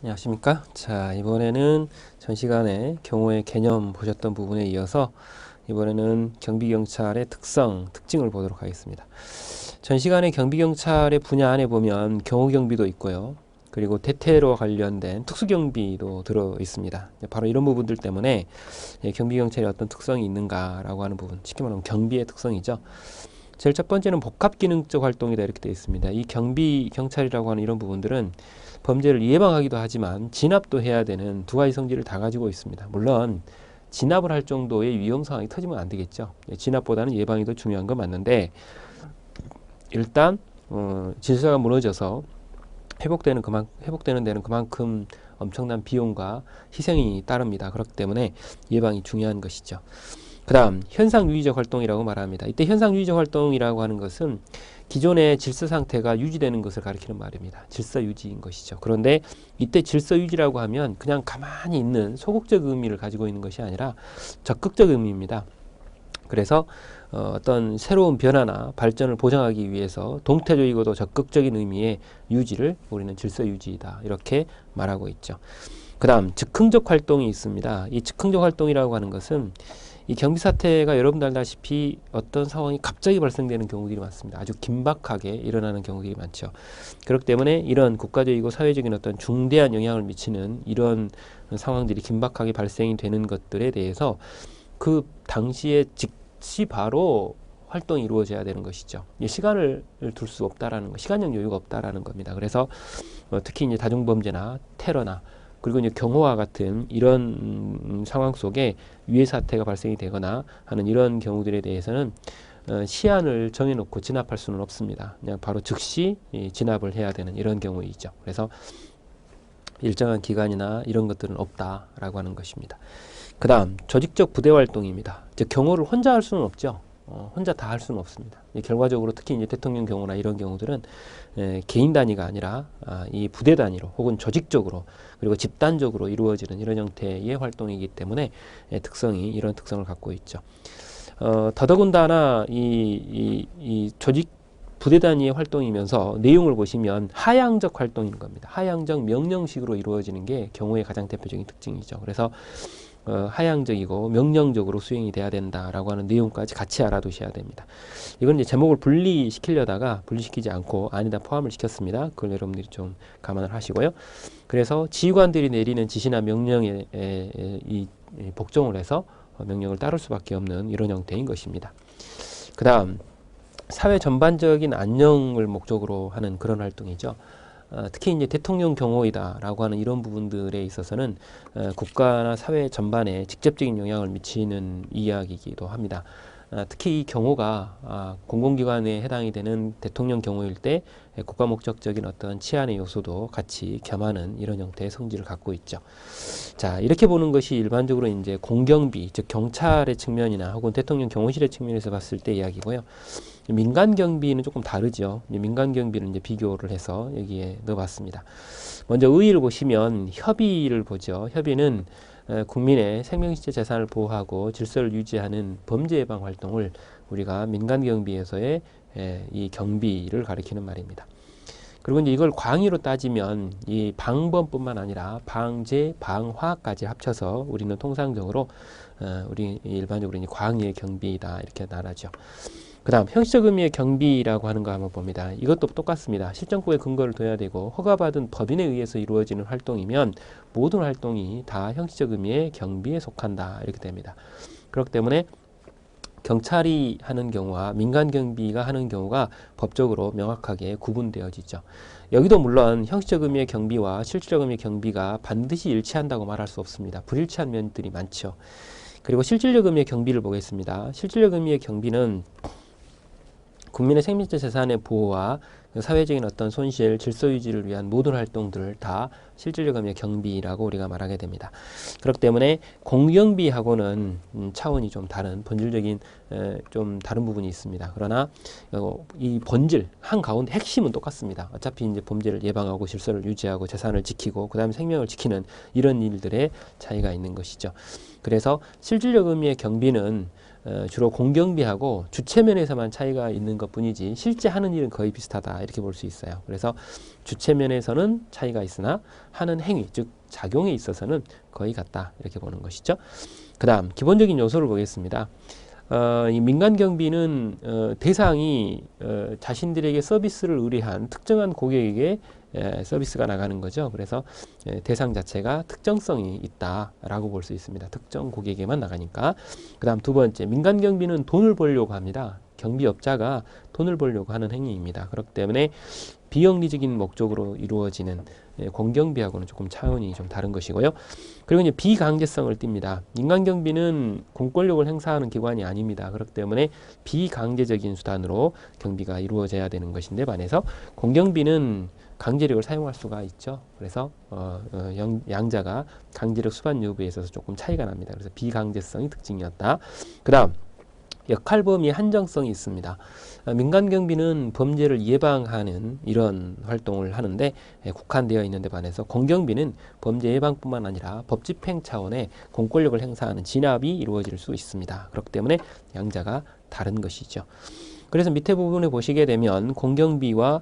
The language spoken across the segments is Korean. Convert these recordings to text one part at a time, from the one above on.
안녕하십니까. 자, 이번에는 전 시간에 경호의 개념 보셨던 부분에 이어서 이번에는 경비경찰의 특징을 보도록 하겠습니다. 전 시간에 경비경찰의 분야 안에 보면 경호경비도 있고요. 그리고 대테러 관련된 특수경비도 들어 있습니다. 바로 이런 부분들 때문에 경비경찰이 어떤 특성이 있는가라고 하는 부분, 쉽게 말하면 경비의 특성이죠. 제일 첫 번째는 복합기능적 활동이다 이렇게 되어 있습니다. 이 경비경찰이라고 하는 이런 부분들은 범죄를 예방하기도 하지만 진압도 해야 되는 두 가지 성질을 다 가지고 있습니다. 물론 진압을 할 정도의 위험 상황이 터지면 안 되겠죠. 진압보다는 예방이 더 중요한 건 맞는데 일단 질서가 무너져서 회복되는 데는 그만큼 엄청난 비용과 희생이 따릅니다. 그렇기 때문에 예방이 중요한 것이죠. 그 다음 현상유지적 활동이라고 말합니다. 이때 현상유지적 활동이라고 하는 것은 기존의 질서 상태가 유지되는 것을 가리키는 말입니다. 질서 유지인 것이죠. 그런데 이때 질서 유지라고 하면 그냥 가만히 있는 소극적 의미를 가지고 있는 것이 아니라 적극적 의미입니다. 그래서 어떤 새로운 변화나 발전을 보장하기 위해서 동태적이고도 적극적인 의미의 유지를 우리는 질서 유지이다 이렇게 말하고 있죠. 그 다음 즉흥적 활동이 있습니다. 이 즉흥적 활동이라고 하는 것은 이 경비 사태가 여러분들 알다시피 어떤 상황이 갑자기 발생되는 경우들이 많습니다. 아주 긴박하게 일어나는 경우들이 많죠. 그렇기 때문에 이런 국가적이고 사회적인 어떤 중대한 영향을 미치는 이런 상황들이 긴박하게 발생이 되는 것들에 대해서 그 당시에 즉시 바로 활동이 이루어져야 되는 것이죠. 시간을 둘 수 없다라는 거, 시간적 여유가 없다라는 겁니다. 그래서 특히 이제 다중범죄나 테러나 그리고 이제 경호와 같은 이런 상황 속에 유해 사태가 발생이 되거나 하는 이런 경우들에 대해서는 시한을 정해놓고 진압할 수는 없습니다. 그냥 바로 즉시 진압을 해야 되는 이런 경우이죠. 그래서 일정한 기간이나 이런 것들은 없다라고 하는 것입니다. 그 다음 조직적 부대 활동입니다. 즉 경호를 혼자 할 수는 없죠. 혼자 다 할 수는 없습니다. 결과적으로 특히 이제 대통령 경우나 이런 경우들은 개인 단위가 아니라 이 부대 단위로 혹은 조직적으로 그리고 집단적으로 이루어지는 이런 형태의 활동이기 때문에 특성이 이런 특성을 갖고 있죠. 더더군다나 이 조직 부대 단위의 활동이면서 내용을 보시면 하향적 활동인 겁니다. 하향적 명령식으로 이루어지는 게 경호의 가장 대표적인 특징이죠. 그래서 하향적이고 명령적으로 수행이 돼야 된다라고 하는 내용까지 같이 알아두셔야 됩니다. 이건 이제 제목을 분리시키려다가 분리시키지 않고 안에다 포함을 시켰습니다. 그걸 여러분들이 좀 감안을 하시고요. 그래서 지휘관들이 내리는 지시나 명령에 복종을 해서 명령을 따를 수밖에 없는 이런 형태인 것입니다. 그 다음 사회 전반적인 안녕을 목적으로 하는 그런 활동이죠. 특히 이제 대통령 경호이다라고 하는 이런 부분들에 있어서는 국가나 사회 전반에 직접적인 영향을 미치는 이야기이기도 합니다. 특히 이 경호가 공공기관에 해당이 되는 대통령 경호일 때 국가 목적적인 어떤 치안의 요소도 같이 겸하는 이런 형태의 성질을 갖고 있죠. 자, 이렇게 보는 것이 일반적으로 이제 공경비, 즉 경찰의 측면이나 혹은 대통령 경호실의 측면에서 봤을 때 이야기고요. 민간 경비는 조금 다르죠. 민간 경비를 이제 비교를 해서 여기에 넣어봤습니다. 먼저 의의를 보시면 협의를 보죠. 협의는 국민의 생명시체 재산을 보호하고 질서를 유지하는 범죄 예방 활동을 우리가 민간 경비에서의 이 경비를 가리키는 말입니다. 그리고 이제 이걸 광의로 따지면 이 방범뿐만 아니라 방제, 방화까지 합쳐서 우리는 통상적으로 우리 일반적으로 이제 광의의 경비이다 이렇게 말하죠. 그 다음 형식적 의미의 경비라고 하는 거 한번 봅니다. 이것도 똑같습니다. 실정법에 근거를 둬야 되고 허가받은 법인에 의해서 이루어지는 활동이면 모든 활동이 다 형식적 의미의 경비에 속한다 이렇게 됩니다. 그렇기 때문에 경찰이 하는 경우와 민간 경비가 하는 경우가 법적으로 명확하게 구분되어지죠. 여기도 물론 형식적 의미의 경비와 실질적 의미의 경비가 반드시 일치한다고 말할 수 없습니다. 불일치한 면들이 많죠. 그리고 실질적 의미의 경비를 보겠습니다. 실질적 의미의 경비는 국민의 생명체 재산의 보호와 사회적인 어떤 손실, 질서 유지를 위한 모든 활동들을 다 실질적 의미의 경비라고 우리가 말하게 됩니다. 그렇기 때문에 공경비하고는 차원이 좀 다른 본질적인 좀 다른 부분이 있습니다. 그러나 이 본질 한가운데 핵심은 똑같습니다. 어차피 이제 범죄를 예방하고 질서를 유지하고 재산을 지키고 그다음에 생명을 지키는 이런 일들의 차이가 있는 것이죠. 그래서 실질적 의미의 경비는 주로 공경비하고 주체면에서만 차이가 있는 것뿐이지 실제 하는 일은 거의 비슷하다 이렇게 볼 수 있어요. 그래서 주체면에서는 차이가 있으나 하는 행위 즉 작용에 있어서는 거의 같다 이렇게 보는 것이죠. 그 다음 기본적인 요소를 보겠습니다. 이 민간경비는 대상이 자신들에게 서비스를 의뢰한 특정한 고객에게 서비스가 나가는 거죠. 그래서 대상 자체가 특정성이 있다라고 볼 수 있습니다. 특정 고객에게만 나가니까. 그 다음 두 번째, 민간경비는 돈을 벌려고 합니다. 경비업자가 돈을 벌려고 하는 행위입니다. 그렇기 때문에 비영리적인 목적으로 이루어지는 공경비하고는 조금 차원이 좀 다른 것이고요. 그리고 이제 비강제성을 띱니다. 민간경비는 공권력을 행사하는 기관이 아닙니다. 그렇기 때문에 비강제적인 수단으로 경비가 이루어져야 되는 것인데 반해서 공경비는 강제력을 사용할 수가 있죠. 그래서 양자가 강제력 수반 여부에 있어서 조금 차이가 납니다. 그래서 비강제성이 특징이었다. 그 다음 역할 범위 한정성이 있습니다. 민간경비는 범죄를 예방하는 이런 활동을 하는데 국한되어 있는 데 반해서 공경비는 범죄 예방뿐만 아니라 법 집행 차원의 공권력을 행사하는 진압이 이루어질 수 있습니다. 그렇기 때문에 양자가 다른 것이죠. 그래서 밑에 부분에 보시게 되면 공경비와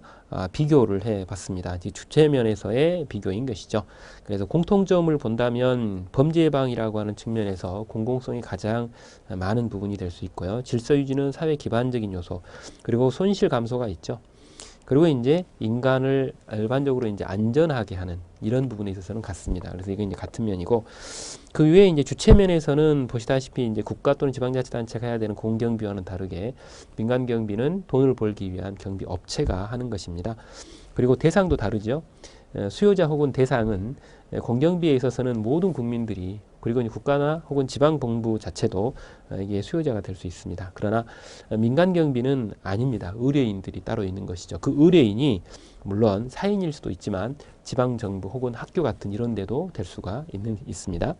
비교를 해봤습니다. 주체면에서의 비교인 것이죠. 그래서 공통점을 본다면 범죄 예방이라고 하는 측면에서 공공성이 가장 많은 부분이 될 수 있고요. 질서 유지는 사회 기반적인 요소, 그리고 손실 감소가 있죠. 그리고 이제 인간을 일반적으로 이제 안전하게 하는 이런 부분에 있어서는 같습니다. 그래서 이게 이제 같은 면이고, 그 외에 이제 주체면에서는 보시다시피 이제 국가 또는 지방자치단체가 해야 되는 공경비와는 다르게 민간경비는 돈을 벌기 위한 경비 업체가 하는 것입니다. 그리고 대상도 다르죠. 수요자 혹은 대상은 공경비에 있어서는 모든 국민들이, 그리고 국가나 혹은 지방정부 자체도 이게 수요자가 될 수 있습니다. 그러나 민간경비는 아닙니다. 의뢰인들이 따로 있는 것이죠. 그 의뢰인이 물론 사인일 수도 있지만 지방정부 혹은 학교 같은 이런 데도 될 수가 있습니다.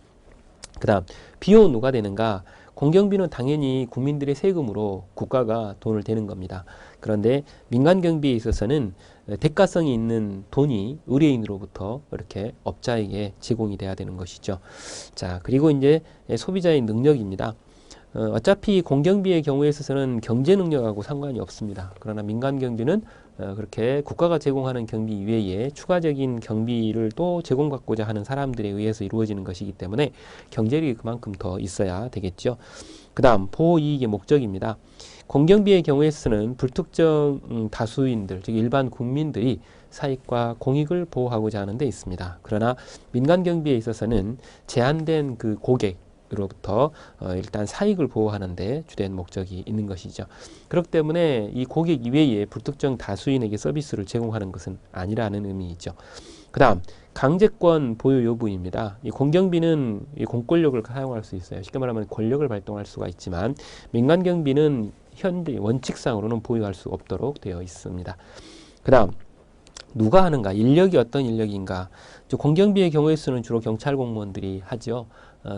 그 다음 비용은 누가 되는가? 공경비는 당연히 국민들의 세금으로 국가가 돈을 대는 겁니다. 그런데 민간경비에 있어서는 대가성이 있는 돈이 의뢰인으로부터 이렇게 업자에게 제공이 돼야 되는 것이죠. 자, 그리고 이제 소비자의 능력입니다. 어차피 공경비의 경우에 있어서는 경제 능력하고 상관이 없습니다. 그러나 민간경비는 그렇게 국가가 제공하는 경비 이외에 추가적인 경비를 또 제공받고자 하는 사람들에 의해서 이루어지는 것이기 때문에 경제력이 그만큼 더 있어야 되겠죠. 그 다음 보호이익의 목적입니다. 공경비의 경우에서는 불특정 다수인들, 즉 일반 국민들이 사익과 공익을 보호하고자 하는 데 있습니다. 그러나 민간경비에 있어서는 제한된 그 고객으로부터 일단 사익을 보호하는 데 주된 목적이 있는 것이죠. 그렇기 때문에 이 고객 이외에 불특정 다수인에게 서비스를 제공하는 것은 아니라는 의미이죠. 그 다음 강제권 보유 여부입니다. 이 공경비는 이 공권력을 사용할 수 있어요. 쉽게 말하면 권력을 발동할 수가 있지만 민간경비는 현재 원칙상으로는 보유할 수 없도록 되어 있습니다. 그 다음 누가 하는가? 인력이 어떤 인력인가? 공경비의 경우에서는 주로 경찰 공무원들이 하죠.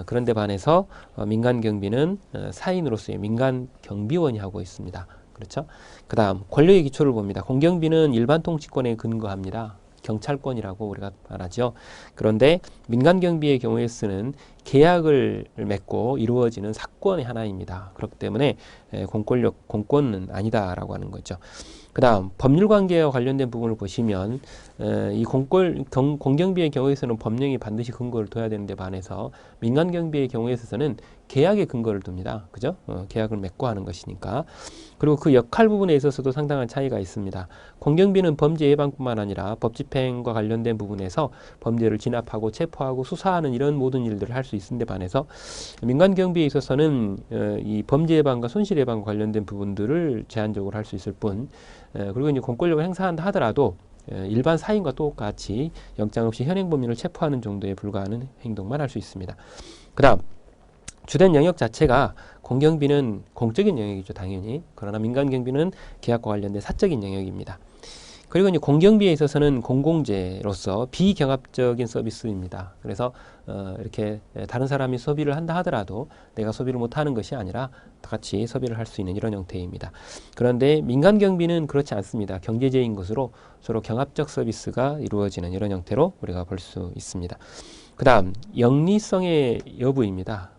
그런데 반해서 민간경비는 사인으로서의 민간경비원이 하고 있습니다. 그렇죠? 그 다음 권력의 기초를 봅니다. 공경비는 일반 통치권에 근거합니다. 경찰권이라고 우리가 말하죠. 그런데 민간경비의 경우에 쓰는 계약을 맺고 이루어지는 사건의 하나입니다. 그렇기 때문에 공권은 아니다라고 하는 거죠. 그 다음 법률관계와 관련된 부분을 보시면 이 공경비의 경우에서는 법령이 반드시 근거를 둬야 되는데 반해서 민간경비의 경우에 있어서는 계약의 근거를 둡니다. 그죠? 계약을 맺고 하는 것이니까. 그리고 그 역할 부분에 있어서도 상당한 차이가 있습니다. 공경비는 범죄 예방뿐만 아니라 법 집행과 관련된 부분에서 범죄를 진압하고 체포하고 수사하는 이런 모든 일들을 할 수 있는데 반해서 민간경비에 있어서는 이 범죄 예방과 손실 예방과 관련된 부분들을 제한적으로 할 수 있을 뿐, 그리고 이제 공권력을 행사한다 하더라도 일반 사인과 똑같이 영장 없이 현행 범인을 체포하는 정도에 불과한 행동만 할 수 있습니다. 그 다음 주된 영역 자체가 공경비는 공적인 영역이죠, 당연히. 그러나 민간경비는 계약과 관련된 사적인 영역입니다. 그리고 이제 공경비에 있어서는 공공재로서 비경합적인 서비스입니다. 그래서 이렇게 다른 사람이 소비를 한다 하더라도 내가 소비를 못하는 것이 아니라 다 같이 소비를 할 수 있는 이런 형태입니다. 그런데 민간경비는 그렇지 않습니다. 경제제인 것으로 서로 경합적 서비스가 이루어지는 이런 형태로 우리가 볼 수 있습니다. 그다음 영리성의 여부입니다.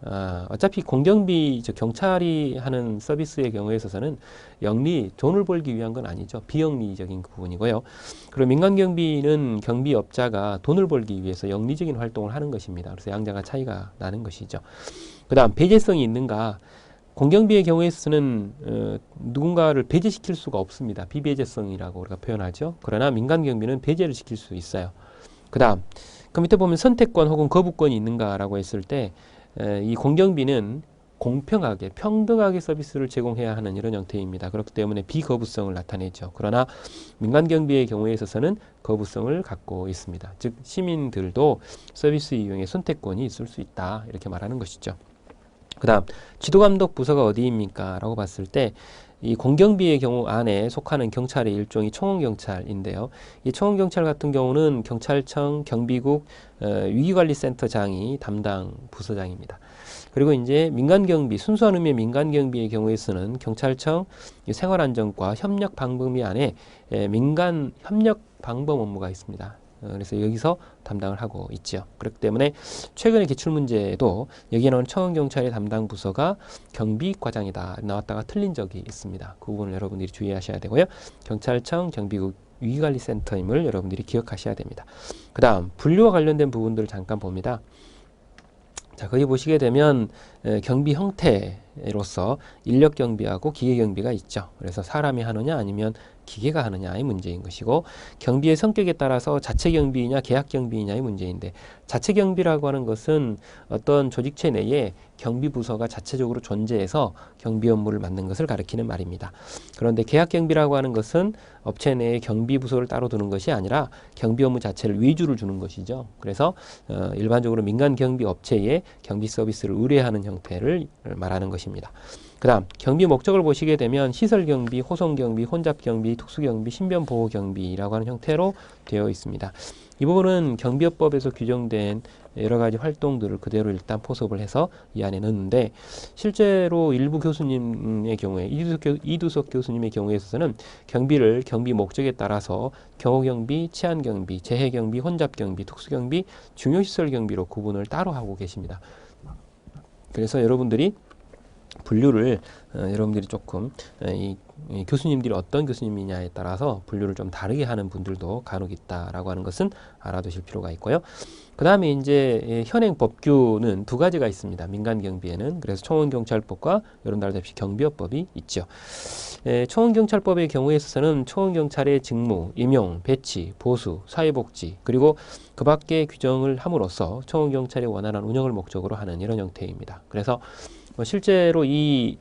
어차피 공경비 경찰이 하는 서비스의 경우에 있어서는 돈을 벌기 위한 건 아니죠. 비영리적인 부분이고요. 그리고 민간경비는 경비업자가 돈을 벌기 위해서 영리적인 활동을 하는 것입니다. 그래서 양자가 차이가 나는 것이죠. 그다음 배제성이 있는가? 공경비의 경우에 있어서는 누군가를 배제시킬 수가 없습니다. 비배제성이라고 우리가 표현하죠. 그러나 민간경비는 배제를 시킬 수 있어요. 그다음 그 밑에 보면 선택권 혹은 거부권이 있는가라고 했을 때 이 공경비는 공평하게 평등하게 서비스를 제공해야 하는 이런 형태입니다. 그렇기 때문에 비거부성을 나타내죠. 그러나 민간경비의 경우에 있어서는 거부성을 갖고 있습니다. 즉 시민들도 서비스 이용의 선택권이 있을 수 있다 이렇게 말하는 것이죠. 그 다음 지도감독 부서가 어디입니까? 라고 봤을 때 이 공경비의 경우 안에 속하는 경찰의 일종이 청원경찰인데요. 이 청원경찰 같은 경우는 경찰청, 경비국, 위기관리센터장이 담당 부서장입니다. 그리고 이제 민간경비, 순수한 의미의 민간경비의 경우에서는 경찰청 생활안전과 협력방범위 안에 민간 협력방범 업무가 있습니다. 그래서 여기서 담당을 하고 있죠. 그렇기 때문에 최근의 기출문제에도 여기에 나온 청원경찰의 담당 부서가 경비과장이다 나왔다가 틀린 적이 있습니다. 그 부분을 여러분들이 주의하셔야 되고요. 경찰청, 경비국 위기관리센터임을 여러분들이 기억하셔야 됩니다. 그 다음 분류와 관련된 부분들을 잠깐 봅니다. 자, 거기 보시게 되면 경비 형태로서 인력 경비하고 기계 경비가 있죠. 그래서 사람이 하느냐 아니면 기계가 하느냐의 문제인 것이고, 경비의 성격에 따라서 자체 경비이냐 계약 경비이냐의 문제인데, 자체 경비라고 하는 것은 어떤 조직체 내에 경비 부서가 자체적으로 존재해서 경비 업무를 맡는 것을 가리키는 말입니다. 그런데 계약 경비라고 하는 것은 업체 내에 경비 부서를 따로 두는 것이 아니라 경비 업무 자체를 위주를 주는 것이죠. 그래서 일반적으로 민간 경비 업체에 경비 서비스를 의뢰하는 형태를 말하는 것입니다. 그 다음 경비 목적을 보시게 되면 시설경비, 호송경비, 혼잡경비, 특수경비, 신변보호경비라고 하는 형태로 되어 있습니다. 이 부분은 경비업법에서 규정된 여러 가지 활동들을 그대로 일단 포섭을 해서 이 안에 넣는데, 실제로 일부 교수님의 경우에 이두석 교수님의 경우에 있어서는 경비를 경비 목적에 따라서 경호경비, 치안경비, 재해경비, 혼잡경비, 특수경비, 중요시설경비로 구분을 따로 하고 계십니다. 그래서 여러분들이 분류를 여러분들이 조금 이 교수님들이 어떤 교수님이냐에 따라서 분류를 좀 다르게 하는 분들도 간혹 있다라고 하는 것은 알아두실 필요가 있고요. 그 다음에 이제 현행 법규는 두 가지가 있습니다. 민간경비에는. 그래서 청원경찰법과 여러분들 알다시피 경비업법이 있죠. 청원경찰법의 경우에 있어서는 청원경찰의 직무, 임용, 배치, 보수, 사회복지, 그리고 그 밖에 규정을 함으로써 청원경찰의 원활한 운영을 목적으로 하는 이런 형태입니다. 그래서 실제로 이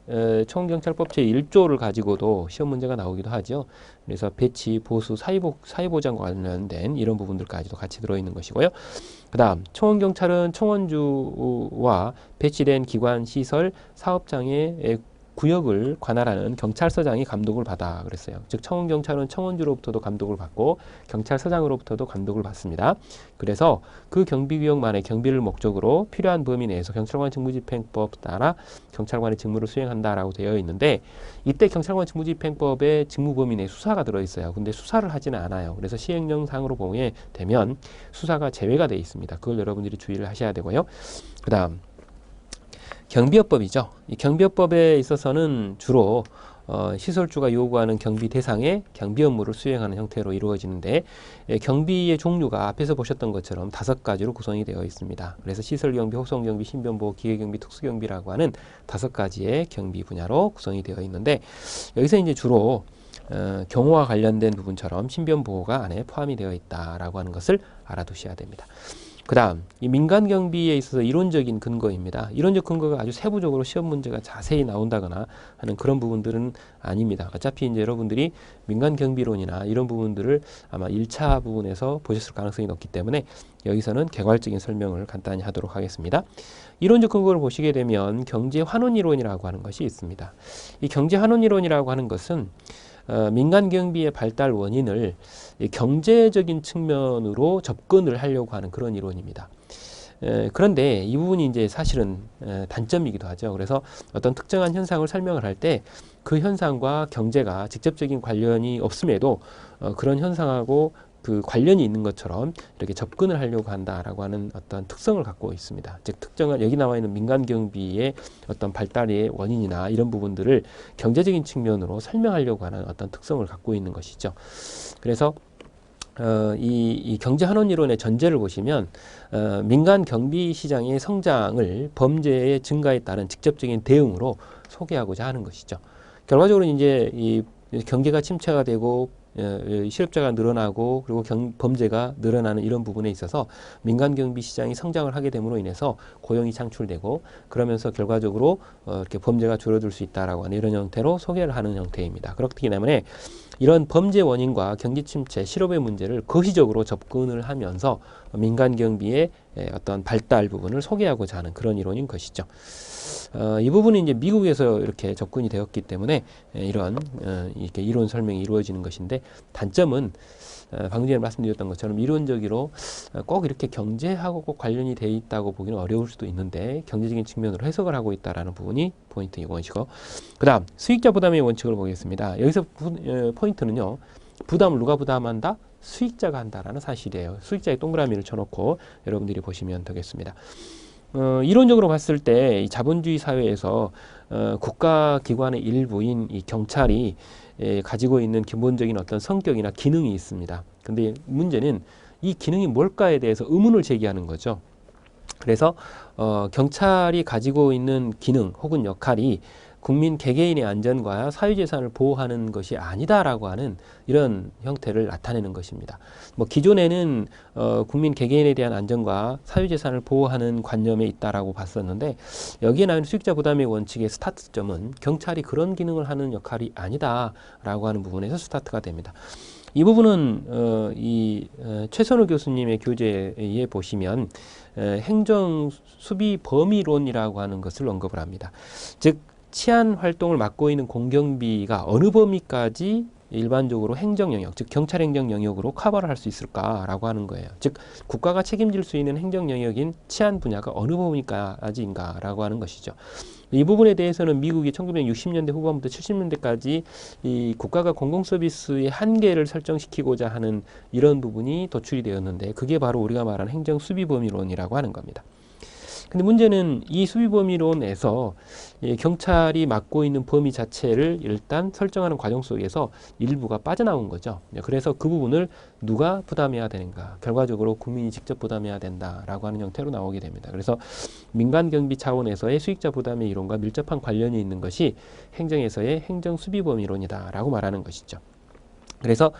청원경찰법 제1조를 가지고도 시험 문제가 나오기도 하죠. 그래서 배치, 보수, 사회보장과 관련된 이런 부분들까지도 같이 들어있는 것이고요. 그 다음 청원경찰은 청원주와 배치된 기관, 시설, 사업장의 구역을 관할하는 경찰서장이 감독을 받아 그랬어요. 즉 청원경찰은 청원주로부터도 감독을 받고 경찰서장으로부터도 감독을 받습니다. 그래서 그 경비구역만의 경비를 목적으로 필요한 범위 내에서 경찰관 직무집행법 따라 경찰관의 직무를 수행한다라고 되어 있는데, 이때 경찰관 직무집행법의 직무 범위 내에 수사가 들어있어요. 근데 수사를 하지는 않아요. 그래서 시행령상으로 보게 되면 수사가 제외가 되어 있습니다. 그걸 여러분들이 주의를 하셔야 되고요. 그 다음 경비업법이죠. 이 경비업법에 있어서는 주로 시설주가 요구하는 경비 대상의 경비 업무를 수행하는 형태로 이루어지는데, 경비의 종류가 앞에서 보셨던 것처럼 5가지로 구성이 되어 있습니다. 그래서 시설경비, 호송경비, 신변보호, 기계경비, 특수경비라고 하는 5가지의 경비 분야로 구성이 되어 있는데, 여기서 이제 주로 경호와 관련된 부분처럼 신변보호가 안에 포함이 되어 있다라고 하는 것을 알아두셔야 됩니다. 그 다음 이 민간경비에 있어서 이론적인 근거입니다. 이론적 근거가 아주 세부적으로 시험 문제가 자세히 나온다거나 하는 그런 부분들은 아닙니다. 어차피 이제 여러분들이 민간경비론이나 이런 부분들을 아마 1차 부분에서 보셨을 가능성이 높기 때문에 여기서는 개괄적인 설명을 간단히 하도록 하겠습니다. 이론적 근거를 보시게 되면 경제환원이론이라고 하는 것이 있습니다. 이 경제환원이론이라고 하는 것은 민간경비의 발달 원인을 경제적인 측면으로 접근을 하려고 하는 그런 이론입니다. 그런데 이 부분이 이제 사실은 단점이기도 하죠. 그래서 어떤 특정한 현상을 설명을 할 때 그 현상과 경제가 직접적인 관련이 없음에도 그런 현상하고 그 관련이 있는 것처럼 이렇게 접근을 하려고 한다라고 하는 어떤 특성을 갖고 있습니다. 즉 특정한 여기 나와 있는 민간 경비의 어떤 발달의 원인이나 이런 부분들을 경제적인 측면으로 설명하려고 하는 어떤 특성을 갖고 있는 것이죠. 그래서 이 경제 환원 이론의 전제를 보시면 민간 경비 시장의 성장을 범죄의 증가에 따른 직접적인 대응으로 소개하고자 하는 것이죠. 결과적으로 이제 이 경제가 침체가 되고 실업자가 늘어나고 그리고 범죄가 늘어나는 이런 부분에 있어서 민간 경비 시장이 성장을 하게 됨으로 인해서 고용이 창출되고 그러면서 결과적으로 이렇게 범죄가 줄어들 수 있다라고 하는 이런 형태로 소개를 하는 형태입니다. 그렇기 때문에 이런 범죄 원인과 경기 침체, 실업의 문제를 거시적으로 접근을 하면서 민간 경비의 어떤 발달 부분을 소개하고자 하는 그런 이론인 것이죠. 이 부분은 이제 미국에서 이렇게 접근이 되었기 때문에 이런 이렇게 이론 설명이 이루어지는 것인데 단점은 방금 전에 말씀드렸던 것처럼 이론적으로 꼭 이렇게 경제하고 꼭 관련이 돼 있다고 보기는 어려울 수도 있는데 경제적인 측면으로 해석을 하고 있다라는 부분이 포인트인 것이고 그다음 수익자 부담의 원칙을 보겠습니다. 여기서 포인트는요. 부담을 누가 부담한다? 수익자가 한다라는 사실이에요. 수익자의 동그라미를 쳐놓고 여러분들이 보시면 되겠습니다. 이론적으로 봤을 때 이 자본주의 사회에서 국가기관의 일부인 이 경찰이 가지고 있는 기본적인 어떤 성격이나 기능이 있습니다. 근데 문제는 이 기능이 뭘까에 대해서 의문을 제기하는 거죠. 그래서 경찰이 가지고 있는 기능 혹은 역할이 국민 개개인의 안전과 사유재산을 보호하는 것이 아니다라고 하는 이런 형태를 나타내는 것입니다. 뭐 기존에는 국민 개개인에 대한 안전과 사유재산을 보호하는 관념에 있다라고 봤었는데 여기에 나오는 수익자 부담의 원칙의 스타트점은 경찰이 그런 기능을 하는 역할이 아니다라고 하는 부분에서 스타트가 됩니다. 이 부분은 최선우 교수님의 교재에 보시면 행정 수비 범위론이라고 하는 것을 언급을 합니다. 즉 치안 활동을 맡고 있는 공경비가 어느 범위까지 일반적으로 행정 영역, 즉 경찰 행정 영역으로 커버를 할 수 있을까라고 하는 거예요. 즉 국가가 책임질 수 있는 행정 영역인 치안 분야가 어느 범위까지인가라고 하는 것이죠. 이 부분에 대해서는 미국이 1960년대 후반부터 70년대까지 이 국가가 공공 서비스의 한계를 설정시키고자 하는 이런 부분이 도출이 되었는데 그게 바로 우리가 말하는 행정 수비 범위론이라고 하는 겁니다. 근데 문제는 이 수비 범위론에서 경찰이 맡고 있는 범위 자체를 일단 설정하는 과정 속에서 일부가 빠져나온 거죠. 그래서 그 부분을 누가 부담해야 되는가? 결과적으로 국민이 직접 부담해야 된다라고 하는 형태로 나오게 됩니다. 그래서 민간 경비 차원에서의 수익자 부담의 이론과 밀접한 관련이 있는 것이 행정에서의 행정 수비 범위론이다라고 말하는 것이죠. 그래서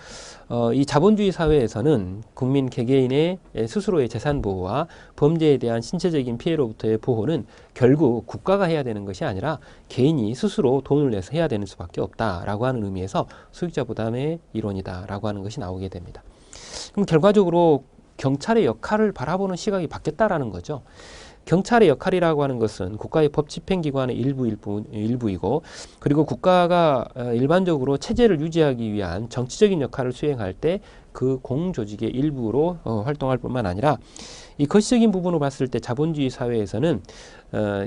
이 자본주의 사회에서는 국민 개개인의 스스로의 재산 보호와 범죄에 대한 신체적인 피해로부터의 보호는 결국 국가가 해야 되는 것이 아니라 개인이 스스로 돈을 내서 해야 되는 수밖에 없다라고 하는 의미에서 수익자 부담의 이론이다라고 하는 것이 나오게 됩니다. 그럼 결과적으로 경찰의 역할을 바라보는 시각이 바뀌었다라는 거죠. 경찰의 역할이라고 하는 것은 국가의 법 집행기관의 일부이고 그리고 국가가 일반적으로 체제를 유지하기 위한 정치적인 역할을 수행할 때 그 공조직의 일부로 활동할 뿐만 아니라 이 거시적인 부분을 봤을 때 자본주의 사회에서는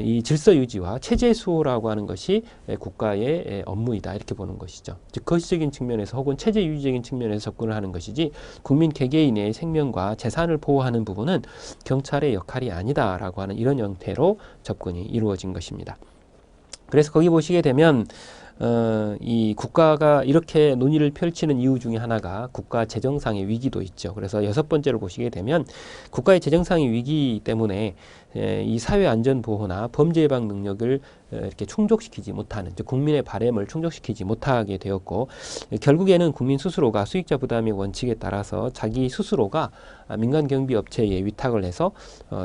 이 질서 유지와 체제 수호라고 하는 것이 국가의 업무이다 이렇게 보는 것이죠. 즉 거시적인 측면에서 혹은 체제 유지적인 측면에서 접근을 하는 것이지 국민 개개인의 생명과 재산을 보호하는 부분은 경찰의 역할이 아니다라고 하는 이런 형태로 접근이 이루어진 것입니다. 그래서 거기 보시게 되면 이 국가가 이렇게 논의를 펼치는 이유 중에 하나가 국가 재정상의 위기도 있죠. 그래서 6번째로 보시게 되면 국가의 재정상의 위기 때문에 이 사회 안전 보호나 범죄 예방 능력을 이렇게 충족시키지 못하는, 즉 국민의 바램을 충족시키지 못하게 되었고 결국에는 국민 스스로가 수익자 부담의 원칙에 따라서 자기 스스로가 민간 경비 업체에 위탁을 해서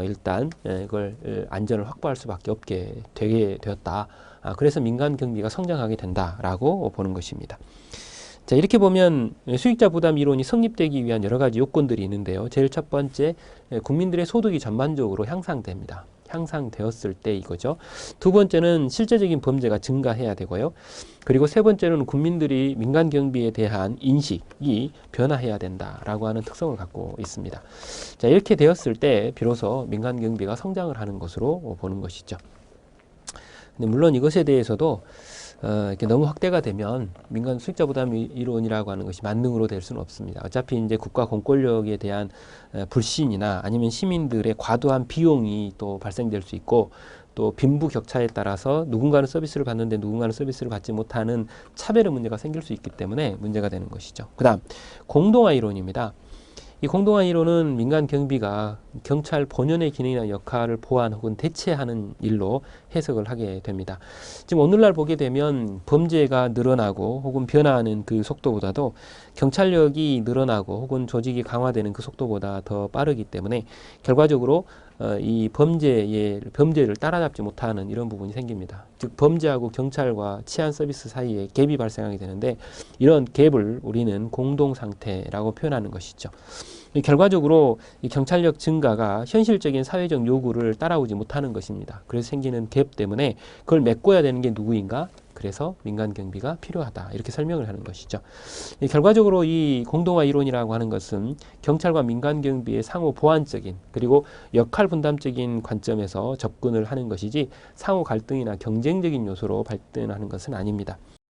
일단 이걸 안전을 확보할 수밖에 없게 되게 되었다. 그래서 민간 경비가 성장하게 된다라고 보는 것입니다. 자, 이렇게 보면 수익자 부담 이론이 성립되기 위한 여러 가지 요건들이 있는데요. 제일 첫 번째, 국민들의 소득이 전반적으로 향상됩니다. 향상되었을 때 이거죠. 두 번째는 실제적인 범죄가 증가해야 되고요. 그리고 세 번째는 국민들이 민간 경비에 대한 인식이 변화해야 된다라고 하는 특성을 갖고 있습니다. 자, 이렇게 되었을 때 비로소 민간 경비가 성장을 하는 것으로 보는 것이죠. 근데 물론 이것에 대해서도 이렇게 너무 확대가 되면 민간 수익자 부담 이론이라고 하는 것이 만능으로 될 수는 없습니다. 어차피 이제 국가 공권력에 대한 불신이나 아니면 시민들의 과도한 비용이 또 발생될 수 있고 또 빈부격차에 따라서 누군가는 서비스를 받는데 누군가는 서비스를 받지 못하는 차별의 문제가 생길 수 있기 때문에 문제가 되는 것이죠. 그다음 공동화 이론입니다. 이 공동화 이론은 민간 경비가 경찰 본연의 기능이나 역할을 보완 혹은 대체하는 일로 해석을 하게 됩니다. 지금 오늘날 보게 되면 범죄가 늘어나고 혹은 변화하는 그 속도보다도 경찰력이 늘어나고 혹은 조직이 강화되는 그 속도보다 더 빠르기 때문에 결과적으로 이 범죄를 따라잡지 못하는 이런 부분이 생깁니다. 즉 범죄하고 경찰과 치안 서비스 사이에 갭이 발생하게 되는데 이런 갭을 우리는 공동 상태라고 표현하는 것이죠. 결과적으로 이 경찰력 증가가 현실적인 사회적 요구를 따라오지 못하는 것입니다. 그래서 생기는 갭 때문에 그걸 메꿔야 되는 게 누구인가? 그래서 민간 경비가 필요하다. 이렇게 설명을 하는 것이죠. 결과적으로 이 공동화 이론이라고 하는 것은 경찰과 민간 경비의 상호 보완적인 그리고 역할 분담적인 관점에서 접근을 하는 것이지 상호 갈등이나 경쟁적인 요소로 발전하는 것은 아닙니다.